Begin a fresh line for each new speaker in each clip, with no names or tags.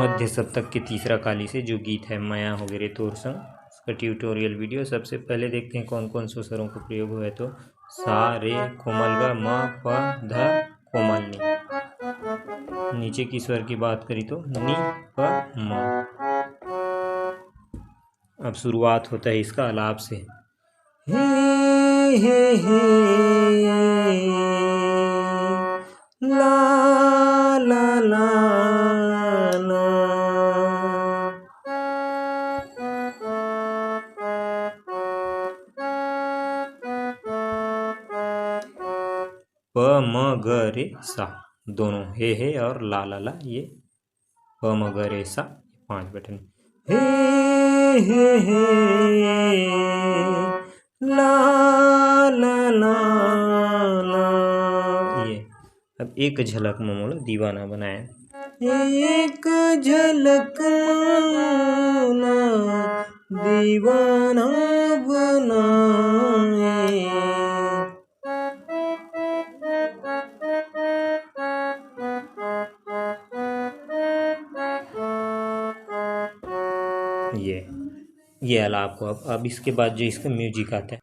मध्य शतक के तीसरा काली से जो गीत है माया हो गे रे तोर संग, उसका ट्यूटोरियल वीडियो। सबसे पहले देखते हैं कौन कौन से स्वरों का प्रयोग हुआ है। तो सा रे कोमल ग म प ध कोमल नी। नीचे की स्वर की बात करी तो नी प म। अब शुरुआत होता है इसका आलाप से। हे हे ला ला ला ला। प म ग रे सा, दोनों हे और ला ला ला, ये प म ग रे सा 5 बटन। हे ला ला ला ला, ये। अब एक झलक में मोला दीवाना बनाया। एक झलक मोला दीवाना बनाए। ये आलाप को। अब इसके बाद जो इसका म्यूजिक आता है,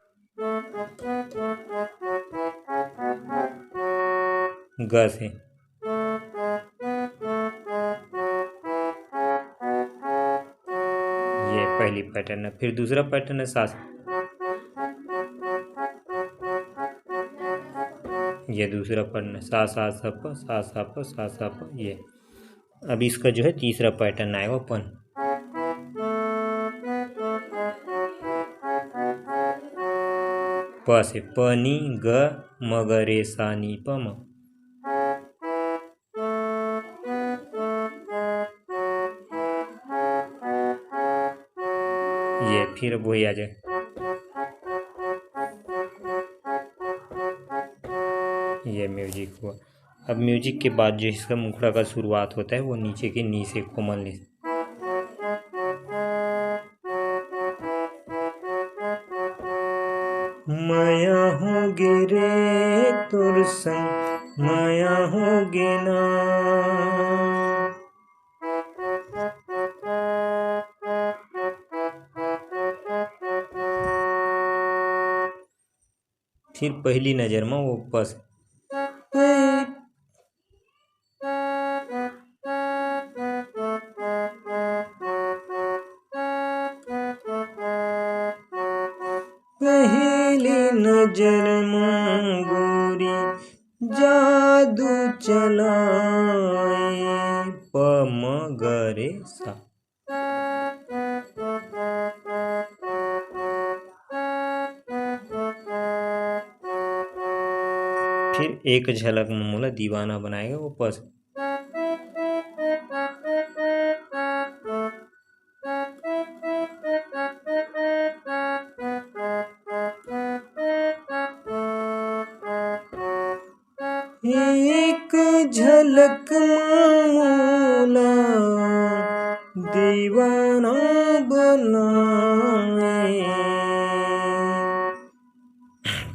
ग से ये पहली पैटर्न है। फिर दूसरा पैटर्न है सा से, ये दूसरा पैटर्न है सा सा सा प सा सा प सा सा प, ये। अब इसका जो है तीसरा पैटर्न आएगा पन। प से प नी ग म ग रे सा नी प म। ये फिर वही आ जाए। ये म्यूजिक हुआ। अब म्यूजिक के बाद जो इसका मुखड़ा का शुरुआत होता है वो नीचे के नी से, कोमल नी। माया हो गे रे तोर संग, माया हो गे ना। फिर पहली नजर में वो बस पहली नजर में गोरी जादू चलाए। प म ग रे सा। फिर एक झलक में मोला दीवाना बनाएगा वो पस। एक झलक मोला दीवाना बनाए।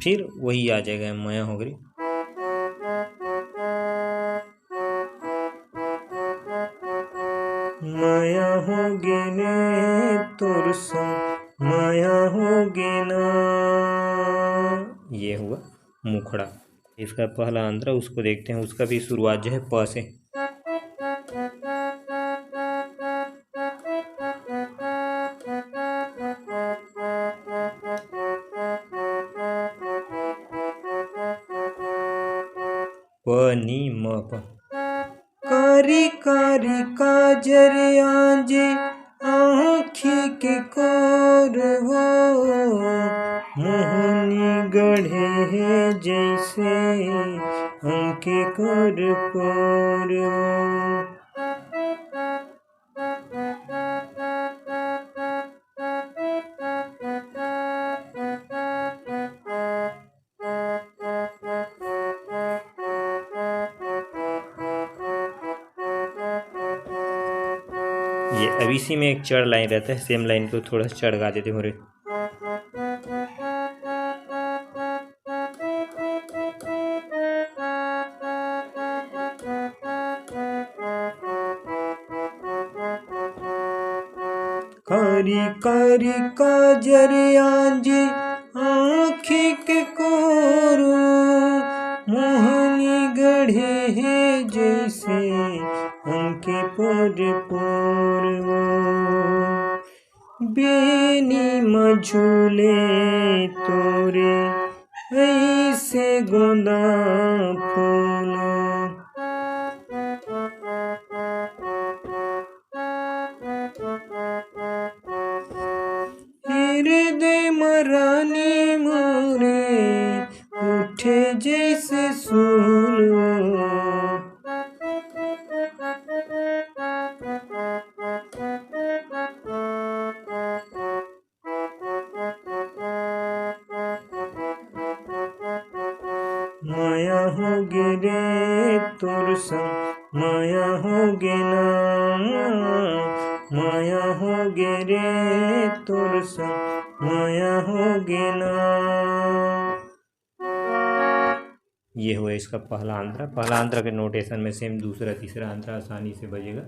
फिर वही आ जाएगा माया हो गई। माया हो गे ने तोर संग, माया हो गे ना। ये हुआ मुखड़ा। इसका पहला अंतरा उसको देखते हैं। उसका भी शुरुआत जो है प से। प नी म प। कारी कारी काजर आंजे आँखी के कोर हो, मोहनी गढ़े है जैसे अंके कर पोर हो। ये अब इसी में एक चढ़ लाइन रहता है, सेम लाइन को थोड़ा चढ़ गा देते हो रे। कारी कारी काजर आंजी आँखी के कोरो मोहनी गढ़े है जैसे हमके पोर पोरवो बेनी मझूले तोरे ऐसे गोंदा फूलो हृदय मरानी मोरे उठे जैसे सूलो माया हो गे रे तोर संग माया हो गे ना माया हो गे रे तोर संग माया हो गे ना। ये हुआ इसका पहला अंतरा। पहला अंतरा के नोटेशन में सेम दूसरा तीसरा अंतरा आसानी से बजेगा।